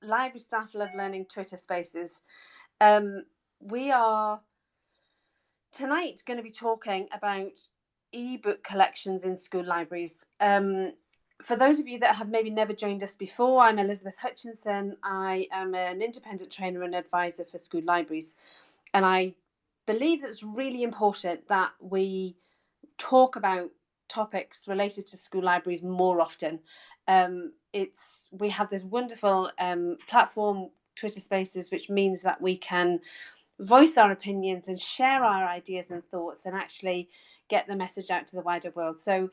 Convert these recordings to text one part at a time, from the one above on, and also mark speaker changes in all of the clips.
Speaker 1: Library Staff Love Learning Twitter Spaces. We are tonight going to be talking about ebook collections in school libraries. For those of you that have maybe never joined us before, I'm Elizabeth Hutchinson. I am an independent trainer and advisor for school libraries. And I believe that it's really important that we talk about topics related to school libraries more often. We have this wonderful platform, Twitter Spaces, which means that we can voice our opinions and share our ideas and thoughts and actually get the message out to the wider world. So,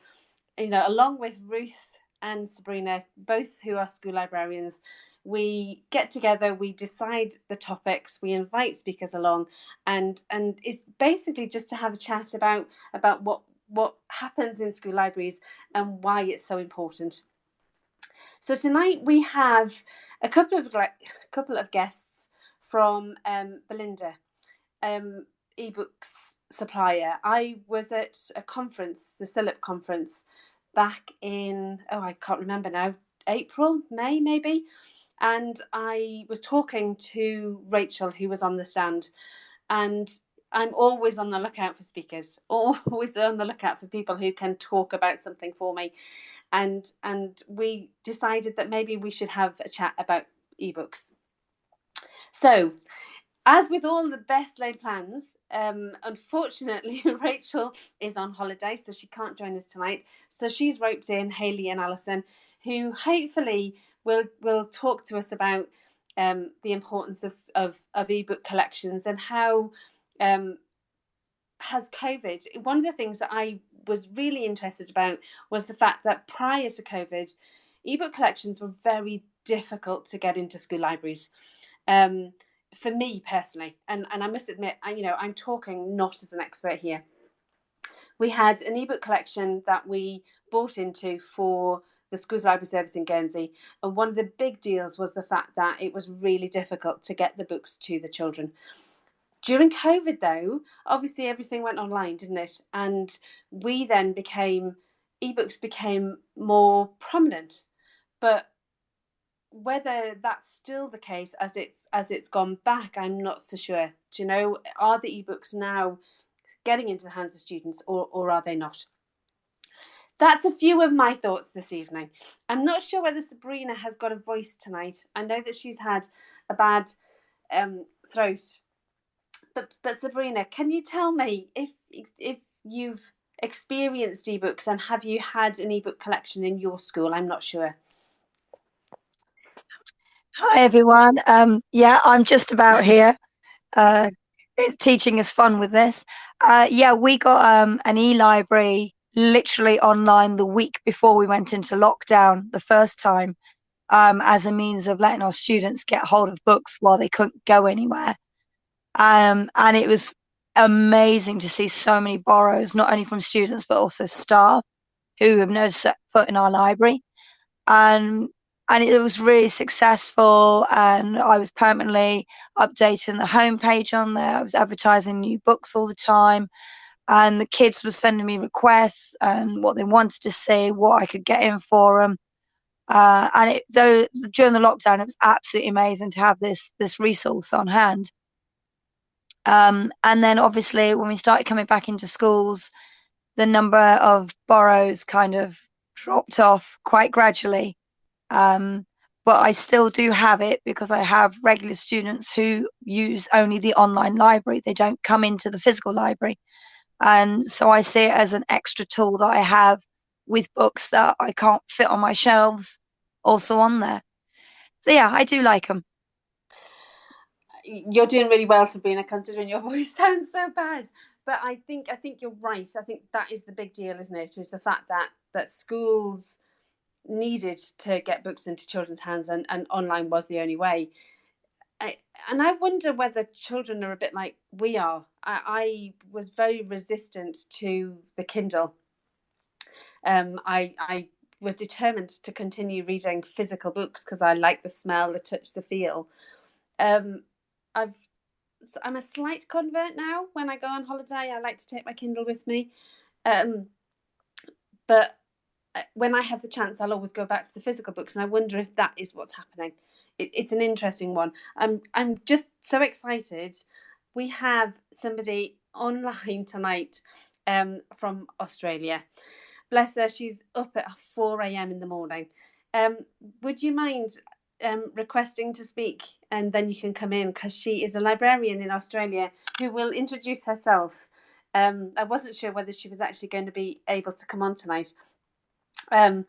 Speaker 1: along with Ruth and Sabrina, both who are school librarians, we get together, we decide the topics, we invite speakers along, and it's basically just to have a chat about what happens in school libraries and why it's so important. So tonight we have a couple of guests from Belinda, ebooks supplier. I was at a conference, the CILIP conference, back in, I can't remember now, April, May maybe. And I was talking to Rachel, who was on the stand. And I'm always on the lookout for speakers, always on the lookout for people who can talk about something for me. And we decided that maybe we should have a chat about ebooks. So, as with all the best laid plans, unfortunately, Rachel is on holiday, so she can't join us tonight. So she's roped in Hayley and Alison, who hopefully will talk to us about the importance of ebook collections and how has COVID. One of the things that I was really interested about was the fact that prior to COVID, ebook collections were very difficult to get into school libraries. For me personally, and I must admit, I'm talking not as an expert here. We had an ebook collection that we bought into for the Schools Library Service in Guernsey, and one of the big deals was the fact that it was really difficult to get the books to the children. During COVID, though, obviously everything went online, didn't it? And we then ebooks became more prominent. But whether that's still the case as it's gone back, I'm not so sure. Do you know, are the ebooks now getting into the hands of students, or are they not? That's a few of my thoughts this evening. I'm not sure whether Sabrina has got a voice tonight. I know that she's had a bad throat. But Sabrina, can you tell me if you've experienced ebooks, and have you had an ebook collection in your school? I'm not sure.
Speaker 2: Hi everyone. Yeah, I'm just about here. Teaching is fun with this. Yeah, we got an e-library literally online the week before we went into lockdown the first time, as a means of letting our students get hold of books while they couldn't go anywhere. And it was amazing to see so many borrows, not only from students but also staff who have never set foot in our library. And it was really successful, and I was permanently updating the homepage on there. I was advertising new books all the time, and the kids were sending me requests and what they wanted to see, what I could get in for them. Though during the lockdown, it was absolutely amazing to have this resource on hand. And then obviously when we started coming back into schools, the number of borrows kind of dropped off quite gradually. But I still do have it because I have regular students who use only the online library. They don't come into the physical library. And so I see it as an extra tool that I have with books that I can't fit on my shelves also on there. So yeah, I do like them.
Speaker 1: You're doing really well, Sabrina, considering your voice sounds so bad. But I think you're right. I think that is the big deal, isn't it? Is the fact that schools needed to get books into children's hands, and online was the only way. And I wonder whether children are a bit like we are. I was very resistant to the Kindle. I was determined to continue reading physical books because I like the smell, the touch, the feel. Um, I'm a slight convert now. When I go on holiday, I like to take my Kindle with me. But when I have the chance, I'll always go back to the physical books, and I wonder if that is what's happening. It's an interesting one. I'm just so excited. We have somebody online tonight from Australia. Bless her, she's up at 4 a.m. in the morning. Um, would you mind requesting to speak, and then you can come in, because she is a librarian in Australia who will introduce herself. I wasn't sure whether she was actually going to be able to come on tonight. Um,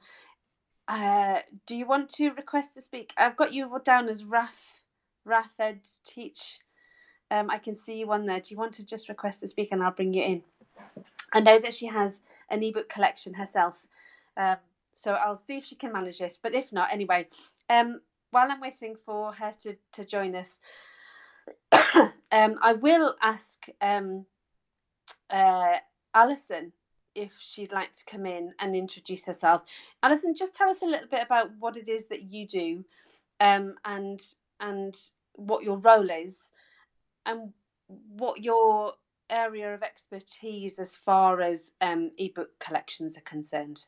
Speaker 1: do you want to request to speak? I've got you down as Rafed Teach. I can see you on there. Do you want to just request to speak, and I'll bring you in? I know that she has an ebook collection herself, so I'll see if she can manage this. But if not, anyway, while I'm waiting for her to join us, I will ask Alison if she'd like to come in and introduce herself. Alison, just tell us a little bit about what it is that you do, and what your role is, and what your area of expertise as far as ebook collections are concerned.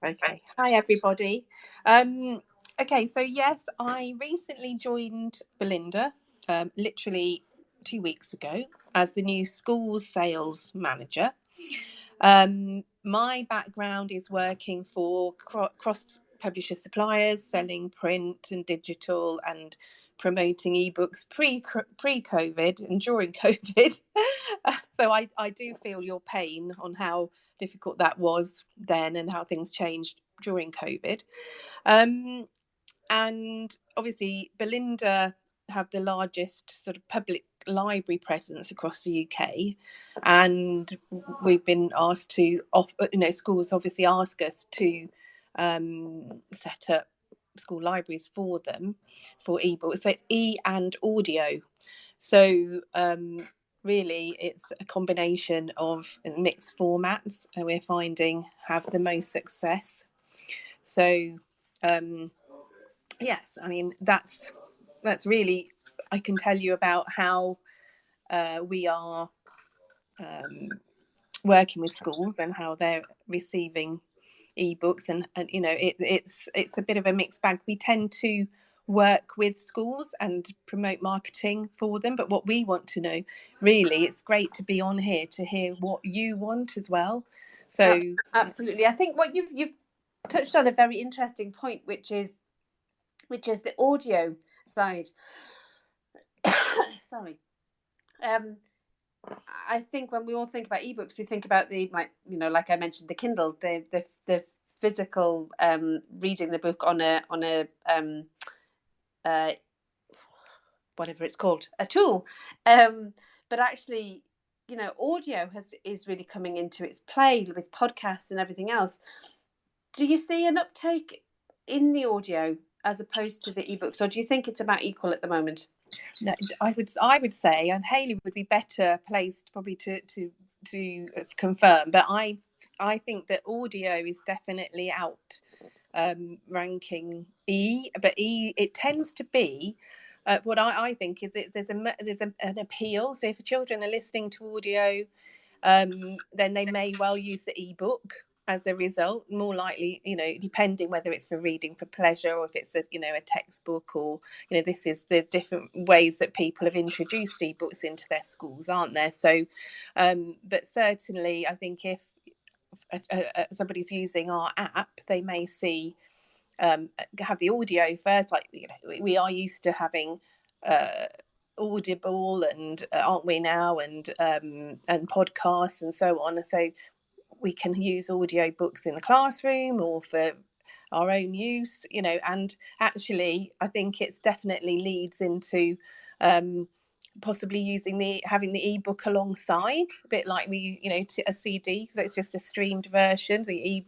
Speaker 3: Okay. Hi, everybody. Okay, so yes, I recently joined Belinda, literally 2 weeks ago, as the new schools sales manager. My background is working for cross publisher suppliers, selling print and digital, and promoting ebooks pre-COVID and during COVID. So I do feel your pain on how difficult that was then and how things changed during COVID. And obviously, Belinda have the largest sort of public library presence across the UK, and we've been asked to, schools obviously ask us to set up school libraries for them for ebooks. So it's and audio. So really, it's a combination of mixed formats we're finding have the most success. So yes, I mean that's really, I can tell you about how we are working with schools and how they're receiving ebooks, and it's a bit of a mixed bag. We tend to work with schools and promote marketing for them, but what we want to know, really, it's great to be on here to hear what you want as well. So
Speaker 1: absolutely, I think what you've touched on a very interesting point, which is the audio side. Sorry. I think when we all think about ebooks, we think about the, like I mentioned, the Kindle, the physical reading the book on a whatever it's called, a tool. But actually, audio is really coming into its play with podcasts and everything else. Do you see an uptake in the audio as opposed to the ebooks, or do you think it's about equal at the moment?
Speaker 3: No, I would say, and Hayley would be better placed probably to confirm, but I think that audio is definitely out ranking but it tends to be what I think is there's an appeal. So if children are listening to audio, then they may well use the ebook as a result, more likely, depending whether it's for reading for pleasure or if it's a textbook, or this is the different ways that people have introduced ebooks into their schools, aren't there? So but certainly I think if somebody's using our app, they may see have the audio first. Like we are used to having Audible and aren't we now, and podcasts and so on. So we can use audio books in the classroom or for our own use, and actually I think it's definitely leads into possibly having the ebook alongside, a bit like we a CD, because it's just a streamed version. So you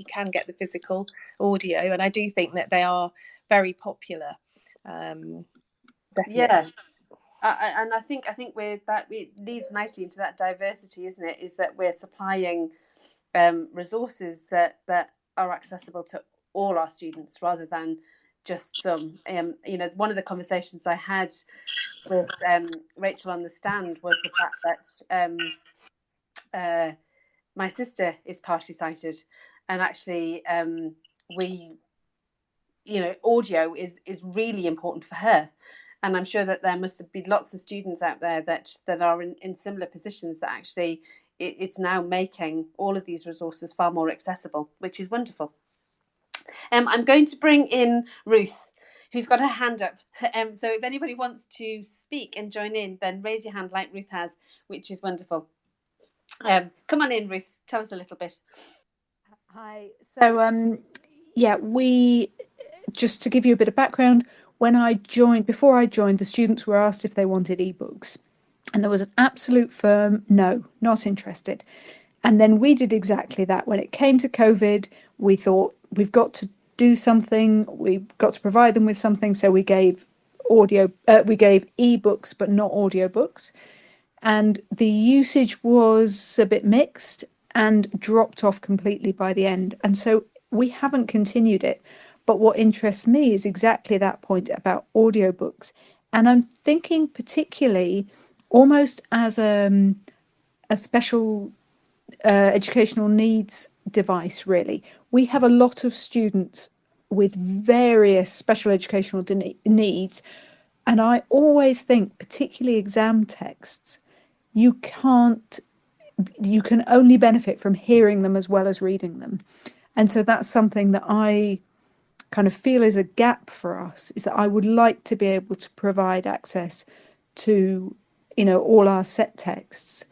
Speaker 3: can get the physical audio, and I do think that they are very popular. Definitely.
Speaker 1: Yeah. And I think it leads nicely into that diversity, isn't it? Is that we're supplying resources that are accessible to all our students rather than just some. One of the conversations I had with Rachel on the stand was the fact that my sister is partially sighted, and actually we, audio is really important for her. And I'm sure that there must have been lots of students out there that are in similar positions, that actually it's now making all of these resources far more accessible, which is wonderful. I'm going to bring in Ruth, who's got her hand up. So if anybody wants to speak and join in, then raise your hand like Ruth has, which is wonderful. Come on in, Ruth. Tell us a little bit.
Speaker 4: Hi. So, just to give you a bit of background, before I joined, the students were asked if they wanted ebooks. And there was an absolute firm no, not interested. And then we did exactly that. When it came to COVID, we thought we've got to do something, we've got to provide them with something. So we gave ebooks, but not audiobooks. And the usage was a bit mixed and dropped off completely by the end. And so we haven't continued it. But what interests me is exactly that point about audiobooks. And I'm thinking particularly almost as a special educational needs device, really. We have a lot of students with various special educational needs. And I always think, particularly exam texts, you can only benefit from hearing them as well as reading them. And so that's something that I kind of feel is a gap for us, is that I would like to be able to provide access to, all our set texts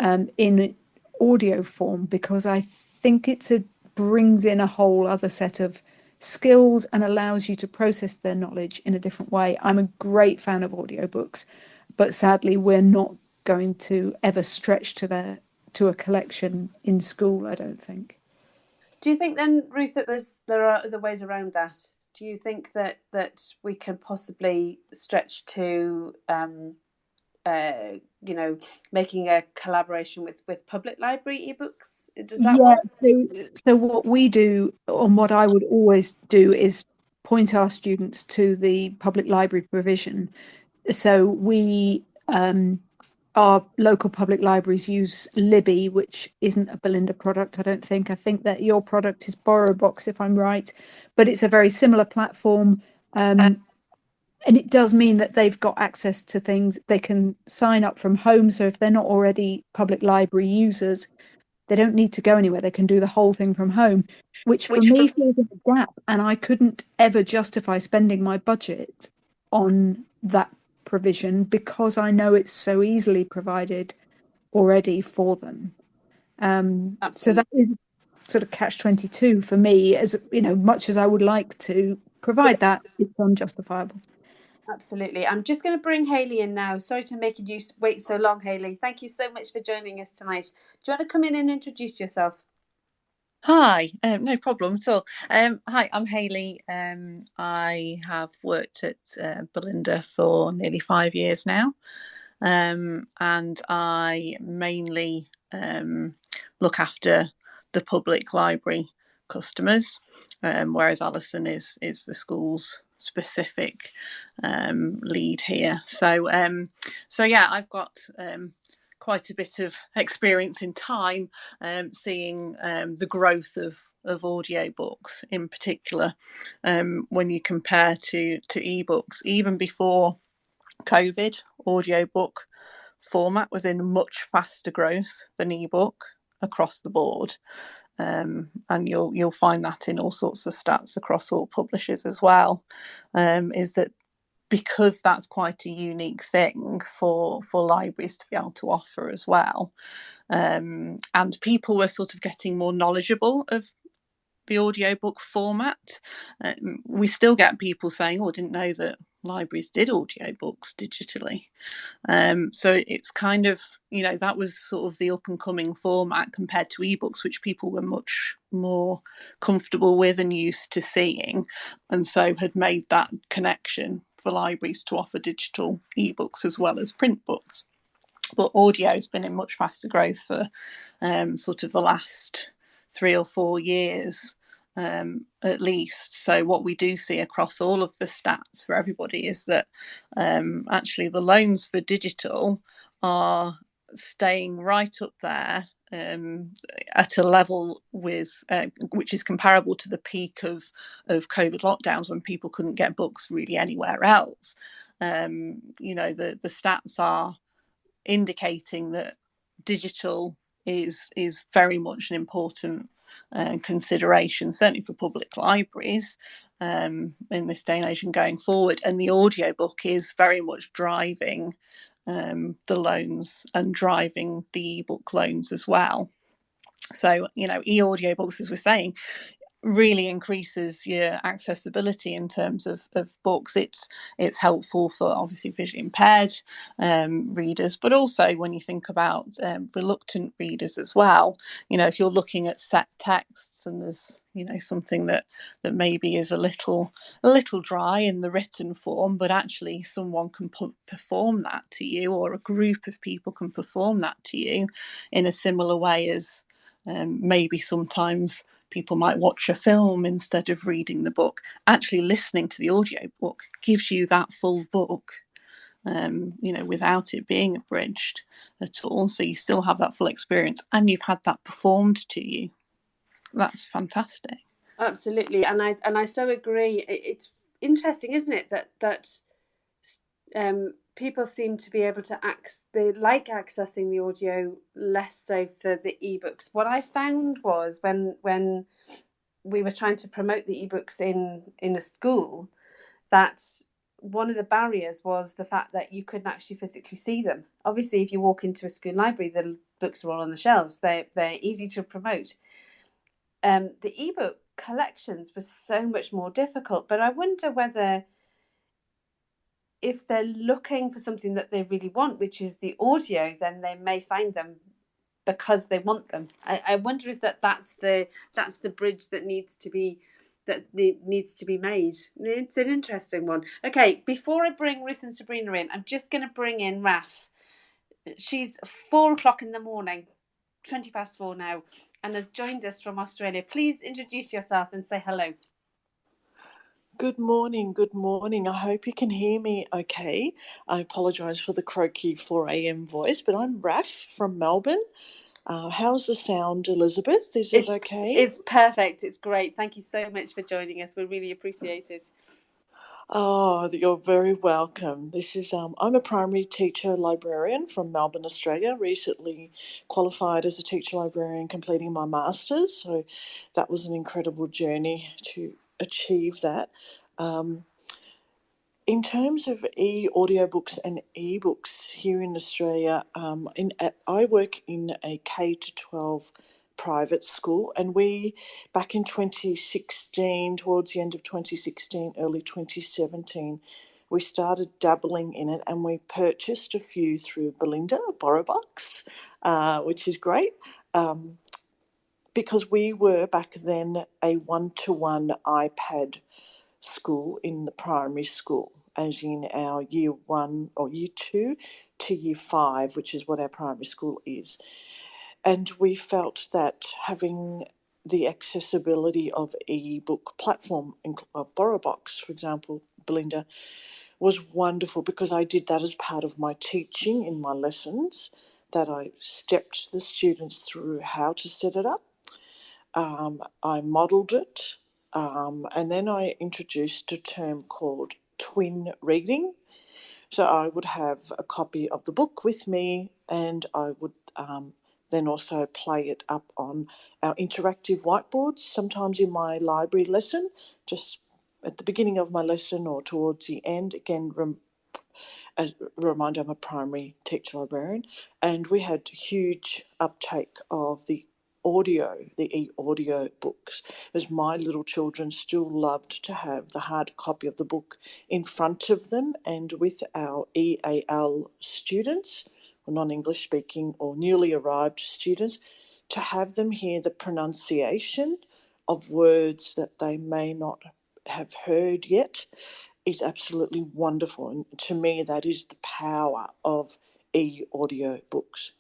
Speaker 4: in audio form, because I think brings in a whole other set of skills and allows you to process their knowledge in a different way. I'm a great fan of audiobooks, but sadly we're not going to ever stretch to a collection in school, I don't think.
Speaker 1: Do you think then, Ruth, that there are other ways around that? Do you think that we can possibly stretch to making a collaboration with public library ebooks? Does that work?
Speaker 4: So what we do, and what I would always do, is point our students to the public library provision. So our local public libraries use Libby, which isn't a Belinda product, I don't think. I think that your product is BorrowBox, if I'm right, but it's a very similar platform. And it does mean that they've got access to things. They can sign up from home. So if they're not already public library users, they don't need to go anywhere. They can do the whole thing from home, which for me feels like a gap. And I couldn't ever justify spending my budget on that provision, because I know it's so easily provided already for them. So that is sort of catch-22 for me. As much as I would like to provide that, it's unjustifiable.
Speaker 1: Absolutely. I'm just going to bring Hayley in now. Sorry to make you wait so long, Hayley. Thank you so much for joining us tonight. Do you want to come in and introduce yourself?
Speaker 5: Hi, no problem at all. Hi, I'm Hayley. I have worked at Belinda for nearly 5 years now, and I mainly look after the public library customers, whereas Alison is the school's specific lead here. So yeah, I've got quite a bit of experience in time seeing the growth of audiobooks in particular, when you compare to ebooks. Even before COVID, audiobook format was in much faster growth than ebook across the board. And you'll find that in all sorts of stats across all publishers as well, is that because that's quite a unique thing for libraries to be able to offer as well. And people were sort of getting more knowledgeable of the audiobook format. We still get people saying, I didn't know that libraries did audiobooks digitally. So it's kind of, that was sort of the up and coming format compared to ebooks, which people were much more comfortable with and used to seeing, and so had made that connection for libraries to offer digital ebooks as well as print books. But audio has been in much faster growth for sort of the last 3 or 4 years. At least. So what we do see across all of the stats for everybody is that actually the loans for digital are staying right up there at a level with which is comparable to the peak of COVID lockdowns, when people couldn't get books really anywhere else. The stats are indicating that digital is very much an important consideration, certainly for public libraries in this day and age and going forward. And the audiobook is very much driving the loans and driving the ebook loans as well. So, e-audiobooks, as we're saying, really increases your accessibility in terms of books. It's helpful for obviously visually impaired readers, but also when you think about reluctant readers as well. If you're looking at set texts and there's something that maybe is a little dry in the written form, but actually someone can perform that to you, or a group of people can perform that to you in a similar way as maybe sometimes people might watch a film instead of reading the book. Actually listening to the audiobook gives you that full book, without it being abridged at all. So you still have that full experience and you've had that performed to you. That's fantastic.
Speaker 1: Absolutely. And I so agree. It's interesting, isn't it, that people seem to be able to they like accessing the audio less so for the ebooks. What I found was when we were trying to promote the ebooks in a school, that one of the barriers was the fact that you couldn't actually physically see them. Obviously, if you walk into a school library, the books are all on the shelves. They're easy to promote. The ebook collections was so much more difficult, but I wonder whether, if they're looking for something that they really want, which is the audio, then they may find them because they want them. I wonder if that's the bridge that needs to be made. It's an interesting one. Okay, before I bring Ruth and Sabrina in, I'm just going to bring in Raf. She's 4:00 in the morning, 4:20 now, and has joined us from Australia. Please introduce yourself and say hello.
Speaker 6: Good morning. I hope you can hear me okay. I apologise for the croaky 4 a.m. voice, but I'm Raf from Melbourne. How's the sound, Elizabeth? Is it okay?
Speaker 1: It's perfect. It's great. Thank you so much for joining us. We really appreciate it.
Speaker 6: Oh, you're very welcome. This is I'm a primary teacher librarian from Melbourne, Australia. Recently qualified as a teacher librarian, completing my master's. So that was an incredible journey to achieve that. In terms of audiobooks and ebooks here in Australia, I work in a K-12 private school, and we, back in 2016, towards the end of 2016, early 2017, we started dabbling in it, and we purchased a few through Belinda, BorrowBox, which is great, because we were back then a one-to-one iPad school in the primary school, as in our year 1 or year 2 to year 5, which is what our primary school is. And we felt that having the accessibility of e-book platform of BorrowBox, for example, Belinda, was wonderful, because I did that as part of my teaching in my lessons, that I stepped the students through how to set it up. I modelled it, and then I introduced a term called twin reading. So I would have a copy of the book with me, and I would then also play it up on our interactive whiteboards, sometimes in my library lesson, just at the beginning of my lesson or towards the end. Again, as a reminder, I'm a primary teacher librarian, and we had huge uptake of the e-audio books, as my little children still loved to have the hard copy of the book in front of them, and with our EAL students, or non-English speaking or newly arrived students, to have them hear the pronunciation of words that they may not have heard yet is absolutely wonderful. And to me, that is the power of e-audio books.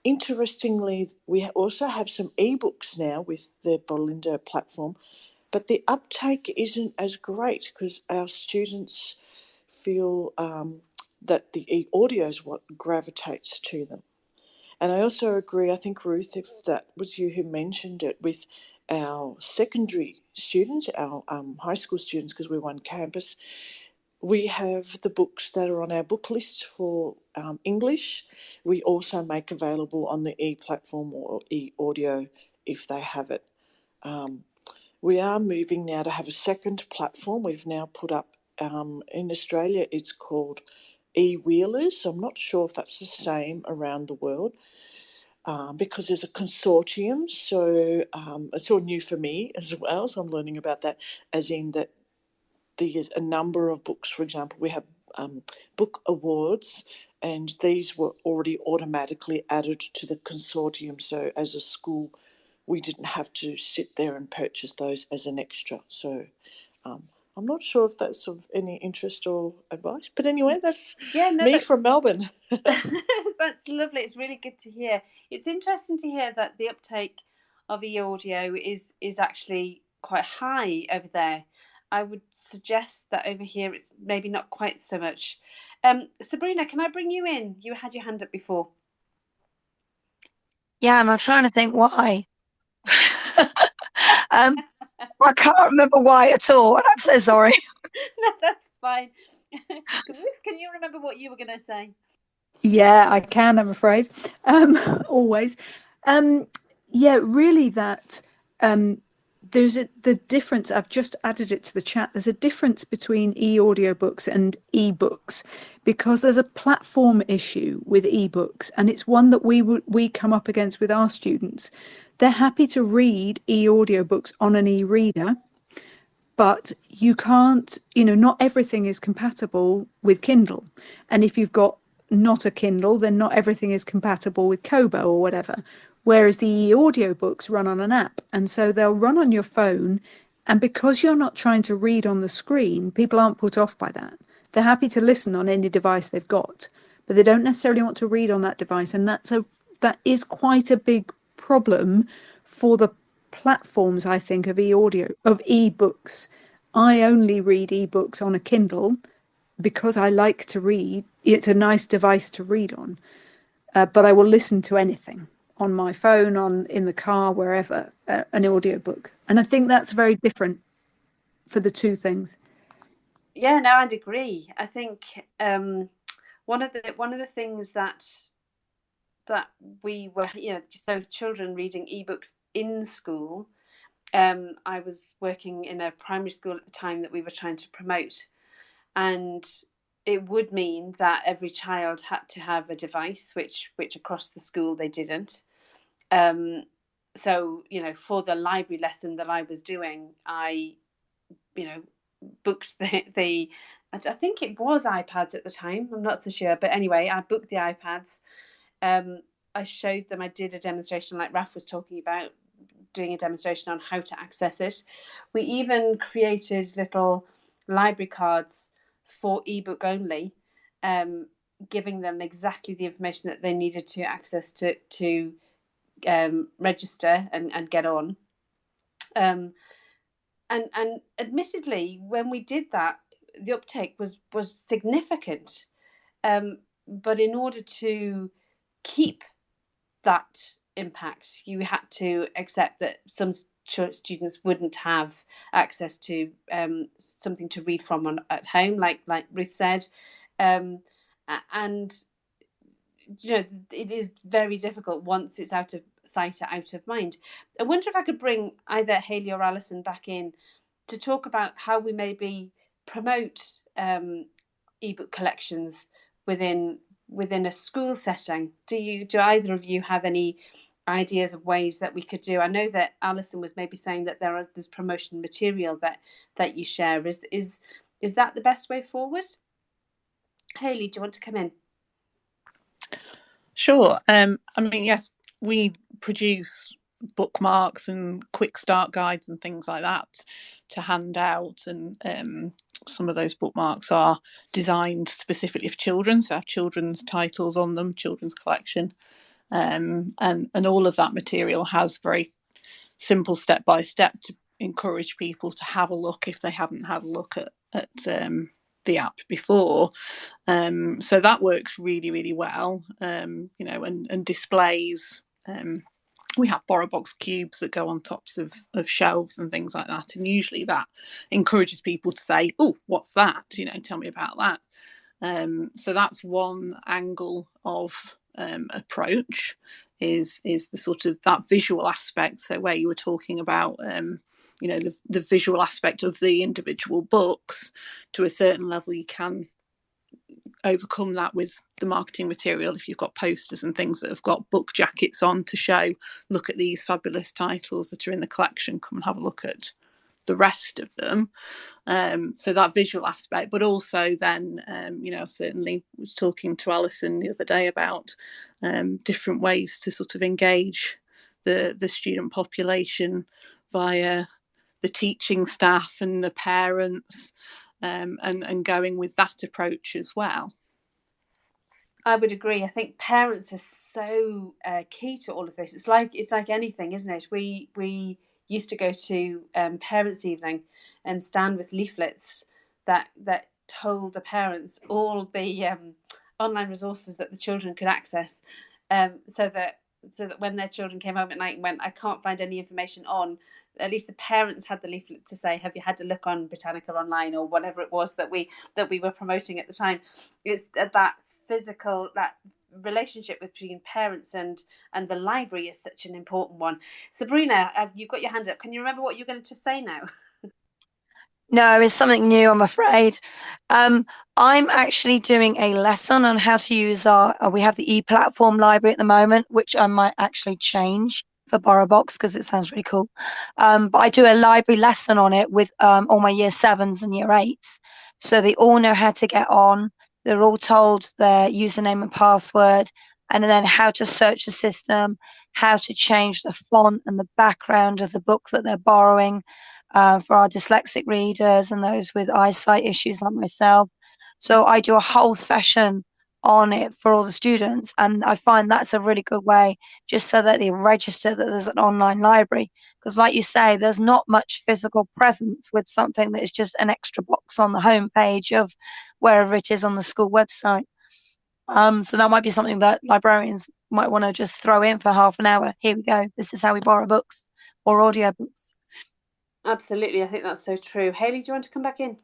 Speaker 6: Interestingly, we also have some ebooks now with the Belinda platform, but the uptake isn't as great, because our students feel that the e-audio is what gravitates to them. And I also agree, I think, Ruth, if that was you who mentioned it, with our secondary students, our high school students, because we're one campus, we have the books that are on our book list for English. We also make available on the e-platform or e-audio if they have it. We are moving now to have a second platform. We've now put up, in Australia, it's called e-wheelers. I'm not sure if that's the same around the world. Because there's a consortium, so it's all new for me as well, so I'm learning about that, as in that there's a number of books. For example, we have book awards, and these were already automatically added to the consortium, so as a school we didn't have to sit there and purchase those as an extra. So I'm not sure if that's of any interest or advice, but anyway, that's me from Melbourne.
Speaker 1: That's lovely. It's really good to hear. It's interesting to hear that the uptake of e-audio is actually quite high over there. I would suggest that over here it's maybe not quite so much. Sabrina, can I bring you in? You had your hand up before.
Speaker 2: Yeah, and I'm trying to think why. I can't remember why at all, and I'm so sorry.
Speaker 1: No, that's fine. Ruth, can you remember what you were going to say?
Speaker 4: Yeah, I can, I'm afraid. Always. Yeah, really that there's the difference. I've just added it to the chat. There's a difference between e-audiobooks and e-books because there's a platform issue with e-books, and it's one that we come up against with our students. They're happy to read e-audiobooks on an e-reader, but you can't, not everything is compatible with Kindle. And if you've got not a Kindle, then not everything is compatible with Kobo or whatever. Whereas the audiobooks run on an app, and so they'll run on your phone. And because you're not trying to read on the screen, people aren't put off by that. They're happy to listen on any device they've got, but they don't necessarily want to read on that device. And that is quite a big problem for the platforms, I think, of ebooks. I only read ebooks on a Kindle because I like to read. It's a nice device to read on, but I will listen to anything on my phone, in the car, wherever, an audiobook. And I think that's very different for the two things.
Speaker 1: Yeah, no, I'd agree. I think one of the things that we were, so children reading ebooks in school. I was working in a primary school at the time that we were trying to promote, and it would mean that every child had to have a device, which across the school they didn't. So for the library lesson that I was doing, I booked the I think it was iPads at the time. I'm not so sure, but anyway, I booked the iPads. I showed them. I did a demonstration like Raf was talking about, doing a demonstration on how to access it. We even created little library cards for ebook only, giving them exactly the information that they needed to access to register and get on. And admittedly, when we did that, the uptake was significant. But in order to keep that impact, you had to accept that some students wouldn't have access to something to read from at home, like Ruth said, and it is very difficult once it's out of sight or out of mind. I wonder if I could bring either Hayley or Alison back in to talk about how we maybe promote ebook collections within a school setting. Do either of you have any ideas of ways that we could do? I know that Alison was maybe saying that there's promotion material that you share. Is that the best way forward? Hayley, do you want to come in?
Speaker 5: Sure. I mean, yes, we produce bookmarks and quick start guides and things like that to hand out, and some of those bookmarks are designed specifically for children, so have children's titles on them, children's collection, and all of that material has very simple step-by-step to encourage people to have a look if they haven't had a look at the app before. So that works really, really well, you know, and displays. We have BorrowBox cubes that go on tops of shelves and things like that. And usually that encourages people to say, oh, what's that? You know, tell me about that. So that's one angle of approach, is the sort of that visual aspect. So where you were talking about, you know, the visual aspect of the individual books, to a certain level you can overcome that with the marketing material. If you've got posters and things that have got book jackets on to show, look at these fabulous titles that are in the collection, come and have a look at the rest of them. So that visual aspect, but also then, you know, certainly was talking to Alison the other day about different ways to sort of engage the student population via the teaching staff and the parents, and going with that approach as well.
Speaker 1: I would agree. I think parents are so key to all of this. It's like anything, isn't it? We used to go to parents' evening and stand with leaflets that told the parents all the online resources that the children could access, so that when their children came home at night and went, I can't find any information on, at least the parents had the leaflet to say, have you had to look on Britannica Online or whatever it was that we were promoting at the time. It's that physical, that relationship between parents and the library is such an important one. Sabrina, you've got your hand up. Can you remember what you're going to say now?
Speaker 2: No, it's something new, I'm afraid. I'm actually doing a lesson on how to use we have the e-platform library at the moment, which I might actually change for BorrowBox because it sounds really cool. But I do a library lesson on it with all my year 7s and year 8s. So they all know how to get on. They're all told their username and password, and then how to search the system, how to change the font and the background of the book that they're borrowing, for our dyslexic readers and those with eyesight issues like myself. So I do a whole session on it for all the students, and I find that's a really good way, just so that they register that there's an online library. Because like you say, there's not much physical presence with something that is just an extra box on the homepage of wherever it is on the school website. So that might be something that librarians might want to just throw in for half an hour. Here we go. This is how we borrow books or audiobooks.
Speaker 1: Absolutely, I think that's so true. Hayley, do you want to come back in?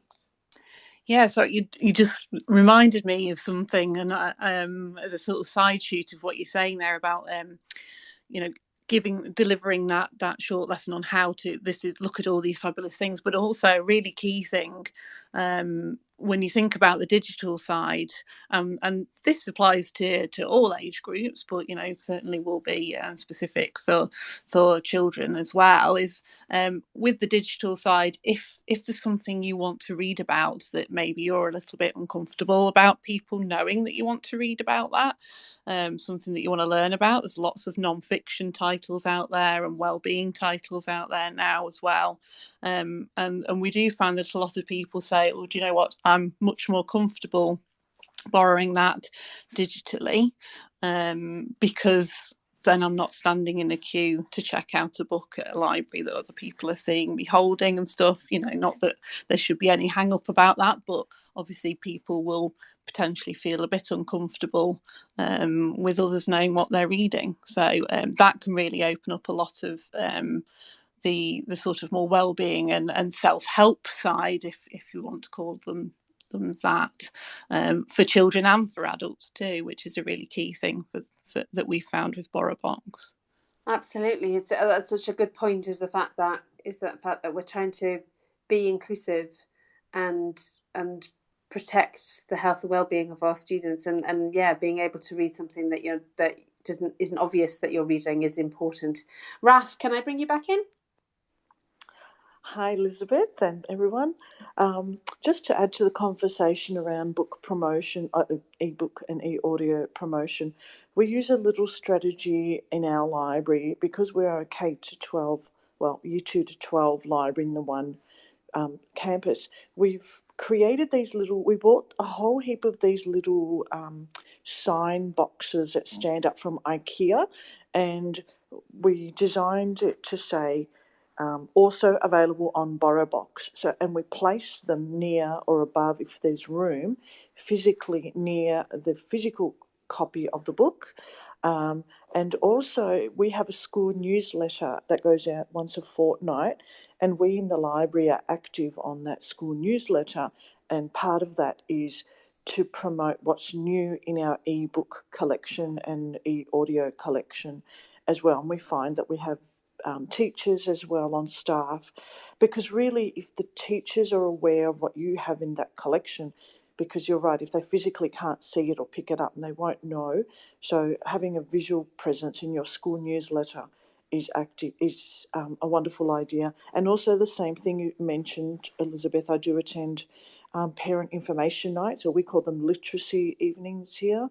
Speaker 5: Yeah, so you just reminded me of something, and as a sort of side shoot of what you're saying there about you know, delivering that short lesson on how to look at all these fabulous things, but also a really key thing, when you think about the digital side, and this applies to all age groups, but you know, certainly will be specific for children as well, is with the digital side, if there's something you want to read about that maybe you're a little bit uncomfortable about people knowing that you want to read about that, something that you want to learn about, there's lots of non-fiction titles out there and well-being titles out there now as well, and we do find that a lot of people say, well, do you know what, I'm much more comfortable borrowing that digitally, because then I'm not standing in a queue to check out a book at a library that other people are seeing me holding and stuff. You know, not that there should be any hang up about that, but obviously people will potentially feel a bit uncomfortable with others knowing what they're reading. So that can really open up a lot of the sort of more well-being and self-help side, if you want to call them that, for children and for adults too, which is a really key thing for that we found with BorrowBox.
Speaker 1: Absolutely, that's such a good point. Is the fact that we're trying to be inclusive and protect the health and well-being of our students, and yeah, being able to read something that isn't obvious that you're reading is important. Raf, can I bring you back in?
Speaker 6: Hi, Elizabeth and everyone. Just to add to the conversation around book promotion, ebook and e-audio promotion, we use a little strategy in our library because we're a K to 12, well, year 2 to 12 library in the one campus. We've created we bought a whole heap of these little sign boxes that stand up from IKEA, and we designed it to say, also available on BorrowBox. So, and we place them near or above, if there's room, physically near the physical copy of the book. And also, we have a school newsletter that goes out once a fortnight, and we in the library are active on that school newsletter. And part of that is to promote what's new in our ebook collection and e-audio collection as well. And we find that we have teachers as well on staff, because really, if the teachers are aware of what you have in that collection, because you're right, if they physically can't see it or pick it up, and they won't know. So having a visual presence in your school newsletter is a wonderful idea. And also the same thing you mentioned, Elizabeth, I do attend parent information nights, or we call them literacy evenings here,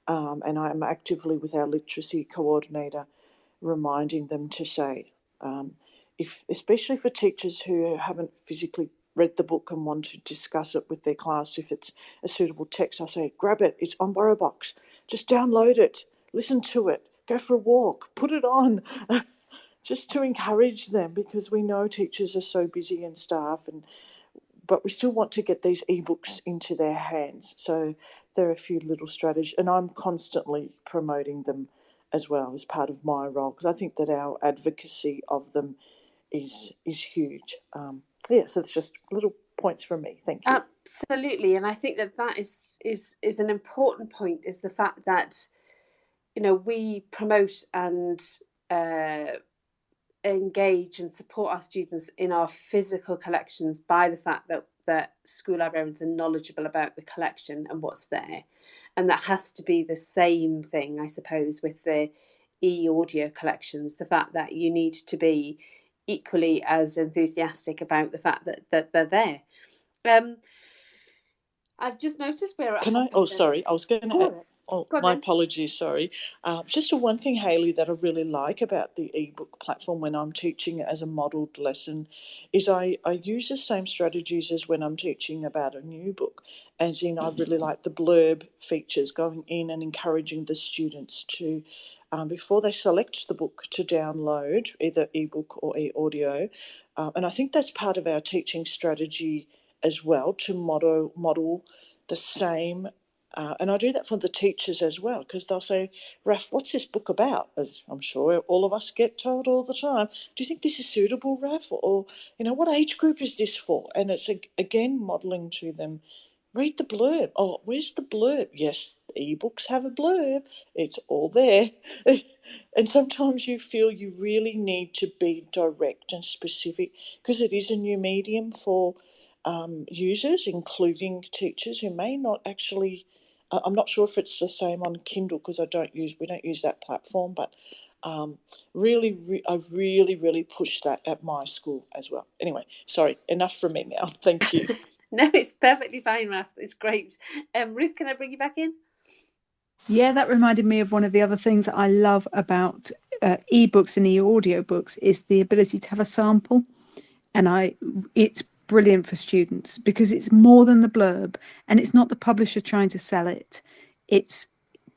Speaker 6: and I'm actively with our literacy coordinator reminding them to say, if especially for teachers who haven't physically read the book and want to discuss it with their class, if it's a suitable text, I say, grab it, it's on BorrowBox, just download it, listen to it, go for a walk, put it on, just to encourage them, because we know teachers are so busy and staff, but we still want to get these ebooks into their hands. So there are a few little strategies, and I'm constantly promoting them as well as part of my role, because I think that our advocacy of them is huge. So it's just little points from me. Thank you.
Speaker 1: Absolutely, and I think that is an important point, is the fact that we promote and engage and support our students in our physical collections by the fact that school librarians are knowledgeable about the collection and what's there. And that has to be the same thing, I suppose, with the e-audio collections, the fact that you need to be equally as enthusiastic about the fact that they're there. I've just noticed we're at...
Speaker 6: Can I? Oh, sorry. I was going to... my
Speaker 1: then.
Speaker 6: apologies, sorry. Just one thing, Hayley, that I really like about the ebook platform when I'm teaching as a modelled lesson is I use the same strategies as when I'm teaching about a new book. As in, I really like the blurb features, going in and encouraging the students to, before they select the book, to download either ebook or e-audio. And I think that's part of our teaching strategy as well, to model the same. And I do that for the teachers as well, because they'll say, Raf, what's this book about? As I'm sure all of us get told all the time. Do you think this is suitable, Raf? Or what age group is this for? And it's, again, modelling to them, read the blurb. Oh, where's the blurb? Yes, ebooks have a blurb. It's all there. And sometimes you feel you really need to be direct and specific, because it is a new medium for users, including teachers who may not actually... I'm not sure if it's the same on Kindle, because we don't use that platform, but I really push that at my school as well. Anyway, sorry, enough from me now. Thank you.
Speaker 1: No, it's perfectly fine, Raf. It's great. Ruth, can I bring you back in?
Speaker 4: Yeah, that reminded me of one of the other things that I love about ebooks and e-audio books is the ability to have a sample. And it's brilliant for students because it's more than the blurb, and it's not the publisher trying to sell it. It's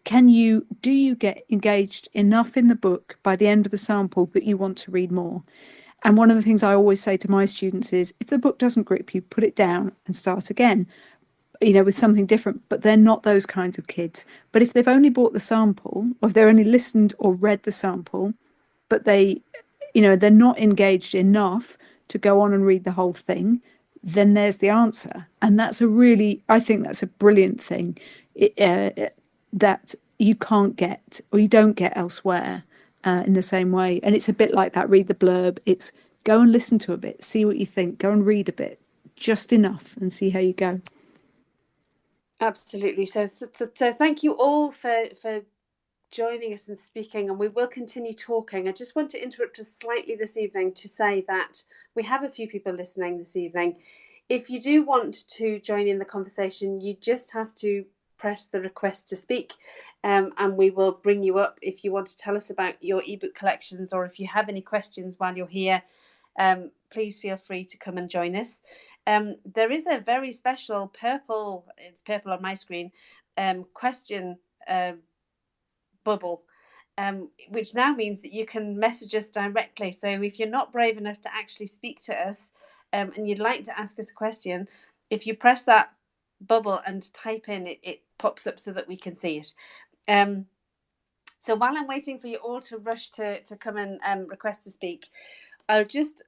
Speaker 4: do you get engaged enough in the book by the end of the sample that you want to read more? And one of the things I always say to my students is, if the book doesn't grip you, put it down and start again, with something different. But they're not those kinds of kids. But if they've only bought the sample, or if they're only listened or read the sample, but they're not engaged enough to go on and read the whole thing, then there's the answer. And I think that's a brilliant thing that you can't get, or you don't get elsewhere in the same way. And it's a bit like that, read the blurb. It's go and listen to a bit, see what you think, go and read a bit, just enough, and see how you go.
Speaker 1: Absolutely. So thank you all for joining us and speaking, and we will continue talking. I just want to interrupt us slightly this evening to say that we have a few people listening this evening. If you do want to join in the conversation, you just have to press the request to speak, and we will bring you up if you want to tell us about your ebook collections, or if you have any questions while you're here. Please feel free to come and join us. There is a very special purple on my screen, question bubble which now means that you can message us directly. So if you're not brave enough to actually speak to us, and you'd like to ask us a question, if you press that bubble and type in, it pops up so that we can see it. So while I'm waiting for you all to rush to come and request to speak, I'll just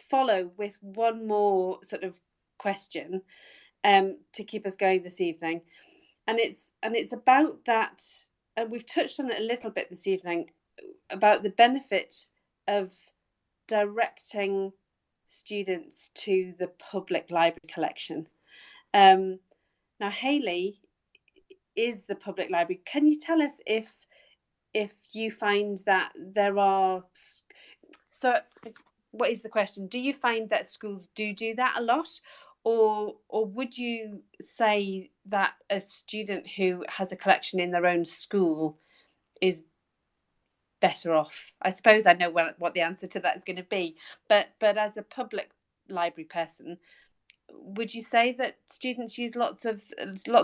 Speaker 1: follow with one more sort of question to keep us going this evening, and it's about that, and we've touched on it a little bit this evening, about the benefit of directing students to the public library collection. Now, Hayley is the public library. Can you tell us if you find that there are, so what is the question? Do you find that schools do that a lot? Or would you say that a student who has a collection in their own school is better off? I suppose I know what the answer to that is going to be, but as a public library person, would you say that students use lots of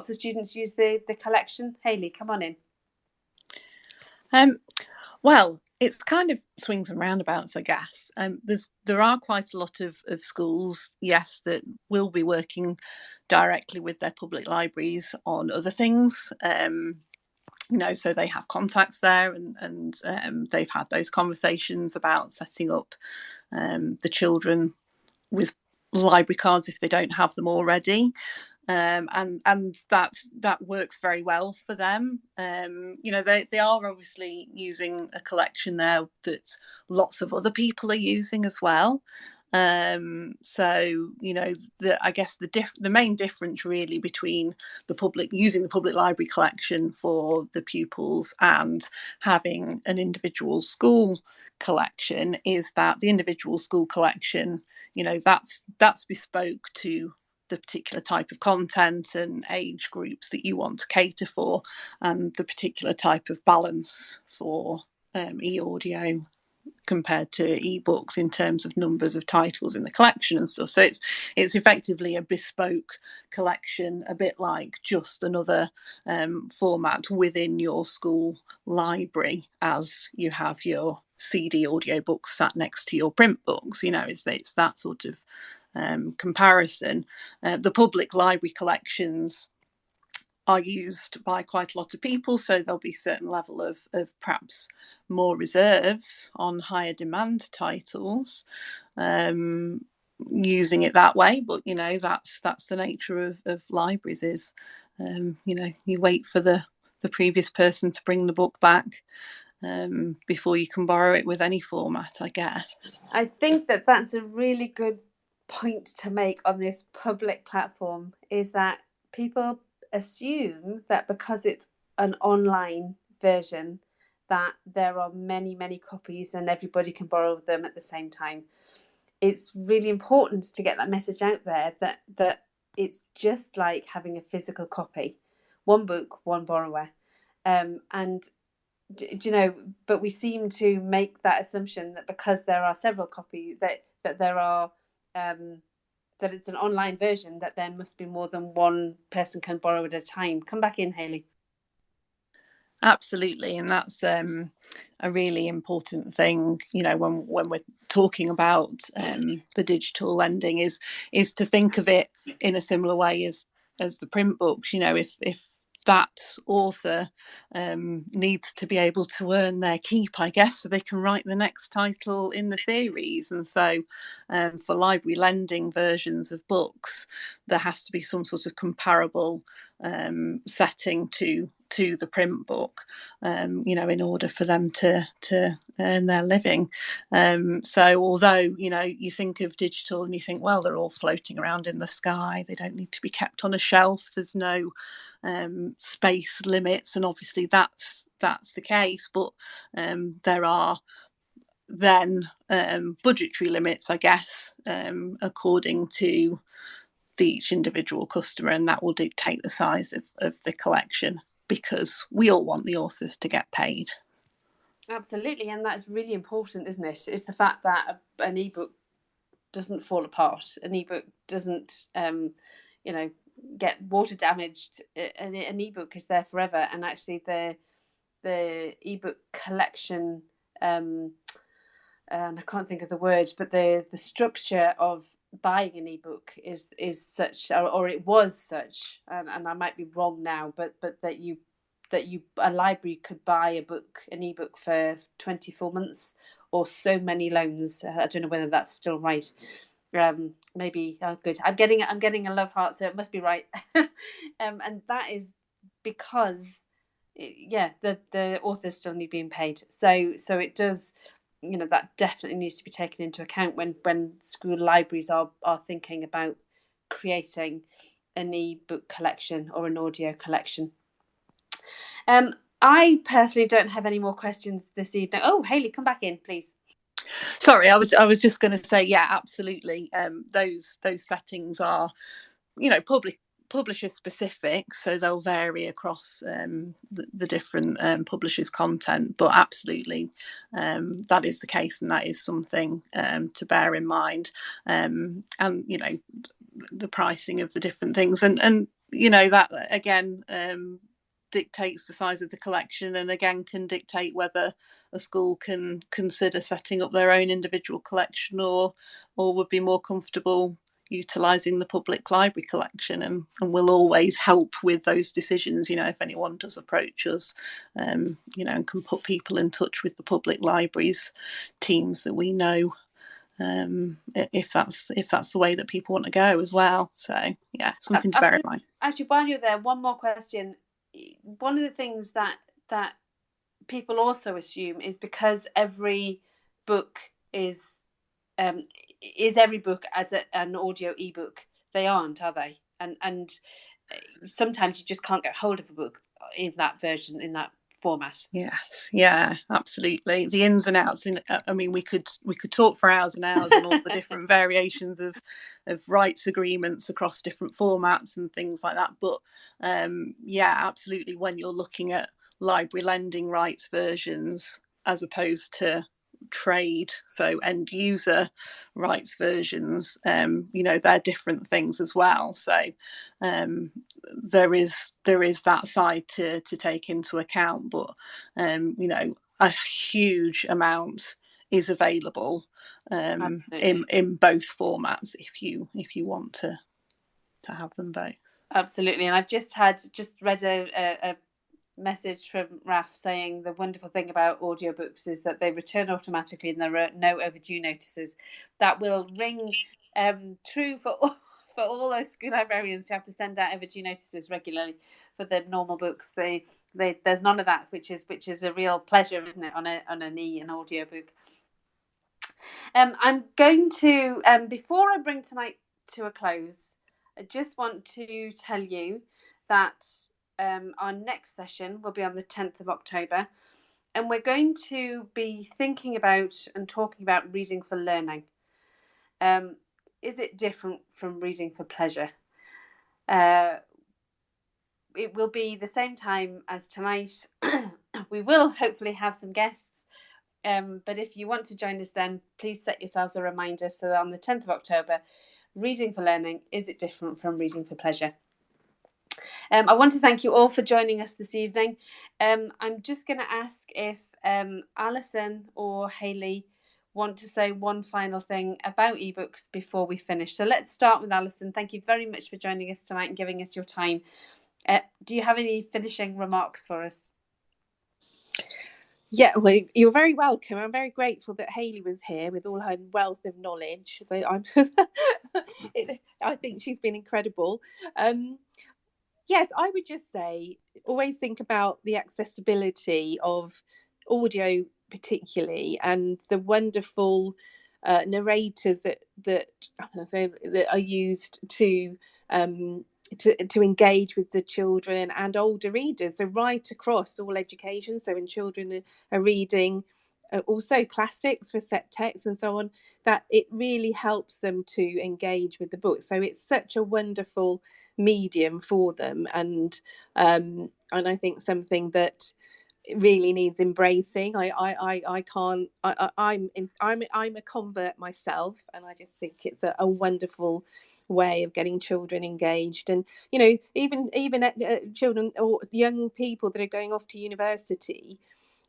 Speaker 1: students use the collection? Hayley, come on in.
Speaker 5: Well, it kind of swings and roundabouts, I guess. There are quite a lot of schools, yes, that will be working directly with their public libraries on other things. So they have contacts there, and they've had those conversations about setting up the children with library cards if they don't have them already. And that works very well for them. They are obviously using a collection there that lots of other people are using as well. I guess the main difference really between using the public library collection for the pupils and having an individual school collection is that the individual school collection, that's bespoke to the particular type of content and age groups that you want to cater for, and the particular type of balance for e-audio compared to ebooks in terms of numbers of titles in the collection and stuff. So it's effectively a bespoke collection, a bit like just another format within your school library, as you have your CD audiobooks sat next to your print books. It's that sort of comparison. The public library collections are used by quite a lot of people, so there'll be a certain level of perhaps more reserves on higher demand titles, using it that way. But that's the nature of libraries. Is you wait for the previous person to bring the book back before you can borrow it with any format, I guess.
Speaker 1: I think that's a really good point to make on this public platform, is that people assume that because it's an online version that there are many copies and everybody can borrow them at the same time. It's really important to get that message out there that it's just like having a physical copy, one book, one borrower. And but we seem to make that assumption that because there are several copies, that there are that it's an online version, that there must be more than one person can borrow at a time. Come back in, Hayley.
Speaker 5: Absolutely, and that's a really important thing. When we're talking about the digital lending, is to think of it in a similar way as the print books. If that author needs to be able to earn their keep, I guess, so they can write the next title in the series. And so for library lending versions of books, there has to be some sort of comparable setting to the print book, in order for them to earn their living. So although, you think of digital and you think, well, they're all floating around in the sky, they don't need to be kept on a shelf, there's no space limits, and obviously that's the case, but there are then budgetary limits, I guess, according to each individual customer, and that will dictate the size of the collection, because we all want the authors to get paid.
Speaker 1: Absolutely, and that's really important, isn't it? It's the fact that an ebook doesn't fall apart. An ebook doesn't get water damaged. An ebook is there forever, and actually ebook collection, and I can't think of the word, but the structure of buying an ebook is such, or it was such, and I might be wrong now, but that a library could buy an ebook for 24 months or so many loans. I don't know whether that's still right. Maybe good. I'm getting a love heart, so it must be right. And that is because the authors still need being paid. So it does, that definitely needs to be taken into account when school libraries are thinking about creating an ebook collection or an audio collection. I personally don't have any more questions this evening. Oh, Hayley, come back in, please.
Speaker 5: Sorry, I was just going to say, yeah, absolutely. Those settings are, publisher specific, so they'll vary across the different publishers' content, but absolutely that is the case, and that is something to bear in mind. And the pricing of the different things, and that again dictates the size of the collection, and again can dictate whether a school can consider setting up their own individual collection or would be more comfortable utilising the public library collection, and we'll always help with those decisions, if anyone does approach us, and can put people in touch with the public libraries teams that we know, if that's the way that people want to go as well. So yeah, something to bear in mind.
Speaker 1: Actually, while you're there, one more question. One of the things that people also assume is because every book is every book as an audio ebook. They aren't, are they? And sometimes you just can't get hold of a book in that version, in that format.
Speaker 5: Yes, yeah, absolutely. The ins and outs. I mean, we could talk for hours and hours on all the different variations of rights agreements across different formats and things like that. But yeah, absolutely. When you're looking at library lending rights versions as opposed to trade, so end user rights versions, they're different things as well. So there is that side to take into account, but a huge amount is available in both formats if you want to have them both.
Speaker 1: Absolutely. And I've just read a message from Raf saying the wonderful thing about audiobooks is that they return automatically and there are no overdue notices. That will ring true for all those school librarians who have to send out overdue notices regularly for the normal books. There's none of that, which is a real pleasure, isn't it, on an audiobook. I'm going to before I bring tonight to a close, I just want to tell you that our next session will be on the 10th of October, and we're going to be thinking about and talking about reading for learning. Is it different from reading for pleasure? It will be the same time as tonight. We will hopefully have some guests, but if you want to join us then, please set yourselves a reminder. So on the 10th of October, reading for learning, is it different from reading for pleasure? I want to thank you all for joining us this evening. I'm just going to ask if Alison or Hayley want to say one final thing about ebooks before we finish. So let's start with Alison. Thank you very much for joining us tonight and giving us your time. Do you have any finishing remarks for us?
Speaker 3: Yeah, well, you're very welcome. I'm very grateful that Hayley was here with all her wealth of knowledge. I think she's been incredible. Yes, I would just say always think about the accessibility of audio, particularly, and the wonderful narrators that are used to engage with the children and older readers. So right across all education. So when children are reading also classics for set text and so on, that it really helps them to engage with the book. So it's such a wonderful medium for them, and I think something that really needs embracing. I can't. I'm a convert myself, and I just think it's a wonderful way of getting children engaged. And even children or young people that are going off to university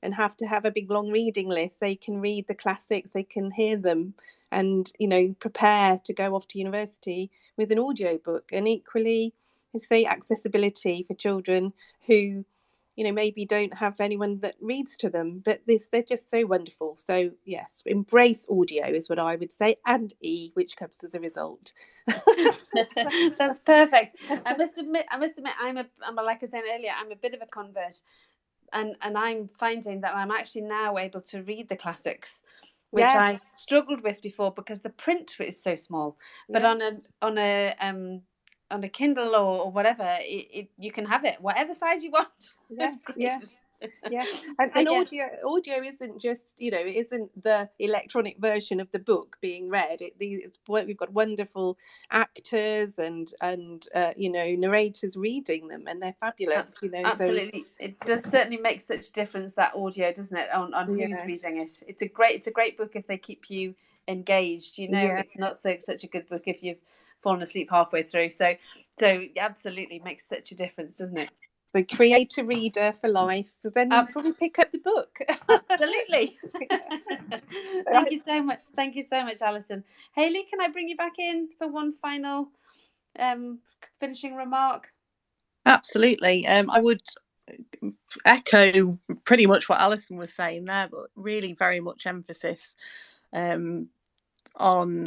Speaker 3: and have to have a big long reading list, they can read the classics, they can hear them, and prepare to go off to university with an audiobook. And equally, say, accessibility for children who maybe don't have anyone that reads to them, but they're just so wonderful. So yes, embrace audio is what I would say, and which comes as a result.
Speaker 1: That's perfect. I must admit, I'm like I was saying earlier, I'm a bit of a convert, and I'm finding that I'm actually now able to read the classics, which I struggled with before because the print is so small. But on a Kindle or whatever, you can have it whatever size you want.
Speaker 3: And audio isn't just it isn't the electronic version of the book being read. We've got wonderful actors and narrators reading them, and they're fabulous.
Speaker 1: Absolutely, so it does certainly make such a difference, that audio, doesn't it, on who's reading it. It's a great book if they keep you engaged. It's not such a good book if you've fallen asleep halfway through. So absolutely makes such a difference, doesn't it?
Speaker 3: So create a reader for life, then probably pick up the book.
Speaker 1: Absolutely. Thank you so much. Thank you so much, Alison. Hayley, can I bring you back in for one final finishing remark?
Speaker 5: Absolutely. I would echo pretty much what Alison was saying there, but really very much emphasis on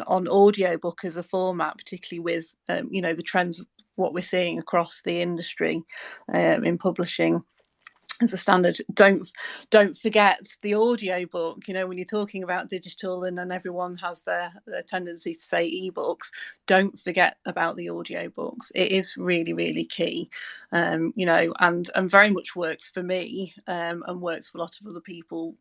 Speaker 5: audiobook as a format, particularly with the trends, what we're seeing across the industry in publishing as a standard. Don't forget the audiobook. When you're talking about digital, and then everyone has their tendency to say ebooks, don't forget about the audiobooks. It is really, really key. And very much works for me, and works for a lot of other people.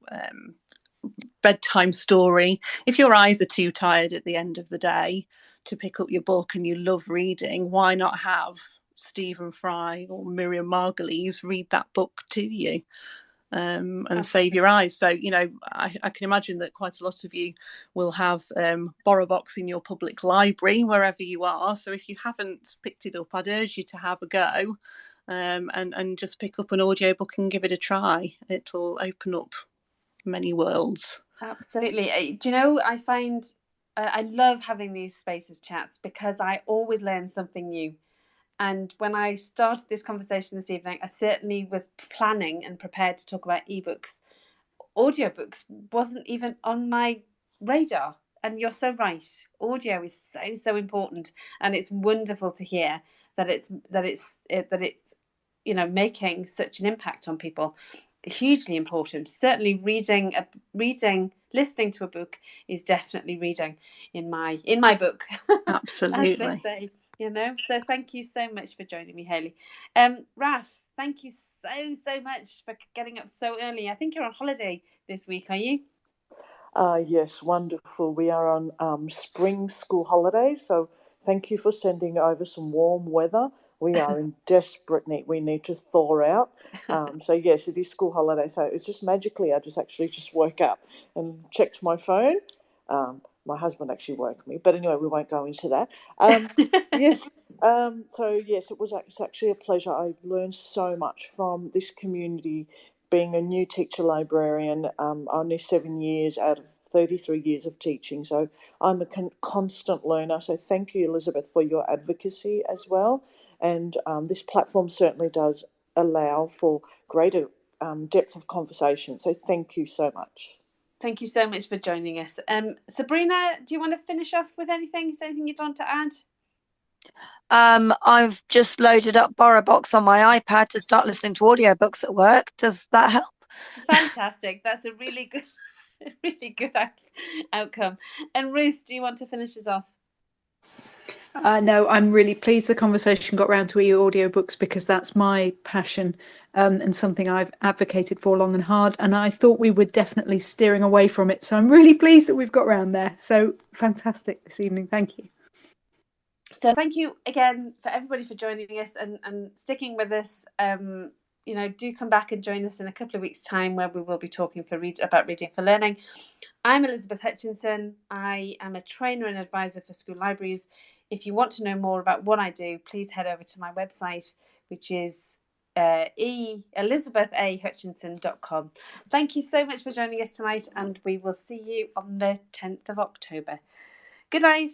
Speaker 5: Bedtime story. If your eyes are too tired at the end of the day to pick up your book and you love reading, why not have Stephen Fry or Miriam Margolyes read that book to you, and save your eyes? So I can imagine that quite a lot of you will have borrow box in your public library wherever you are. So if you haven't picked it up, I'd urge you to have a go, and just pick up an audiobook and give it a try. It'll open up many worlds.
Speaker 1: Absolutely. Do you know, I find I love having these spaces chats because I always learn something new. And when I started this conversation this evening, I certainly was planning and prepared to talk about ebooks. Audiobooks wasn't even on my radar. And you're so right. Audio is so important, and it's wonderful to hear that it's making such an impact on people. Hugely important. Certainly listening to a book is definitely reading in my book.
Speaker 5: Absolutely.
Speaker 1: As they say, So thank you so much for joining me, Hayley. Raf, thank you so much for getting up so early. I think you're on holiday this week, are you?
Speaker 6: Yes, wonderful. We are on spring school holidays, so thank you for sending over some warm weather. We are in desperate need. We need to thaw out. So yes, it is school holiday. So it's just magically, I just woke up and checked my phone. My husband actually woke me, but anyway, we won't go into that. Yes. So yes, it's actually a pleasure. I learned so much from this community. Being a new teacher librarian, only 7 years out of 33 years of teaching. So I'm a constant learner. So thank you, Elizabeth, for your advocacy as well. And this platform certainly does allow for greater depth of conversation. So thank you so much.
Speaker 1: Thank you so much for joining us. Sabrina, do you want to finish off with anything? Is there anything you'd want to add?
Speaker 2: I've just loaded up BorrowBox on my iPad to start listening to audiobooks at work. Does that help?
Speaker 1: Fantastic. That's a really good outcome. And Ruth, do you want to finish us off?
Speaker 4: No, I'm really pleased the conversation got round to audiobooks, because that's my passion, and something I've advocated for long and hard, and I thought we were definitely steering away from it. So I'm really pleased that we've got round there. So fantastic this evening. Thank you.
Speaker 1: So thank you again for everybody for joining us and sticking with us. do come back and join us in a couple of weeks' time, where we will be talking about reading for learning. I'm Elizabeth Hutchinson. I am a trainer and advisor for school libraries. If you want to know more about what I do, please head over to my website, which is elizabethahutchinson.com. Thank you so much for joining us tonight, and we will see you on the 10th of October. Good night.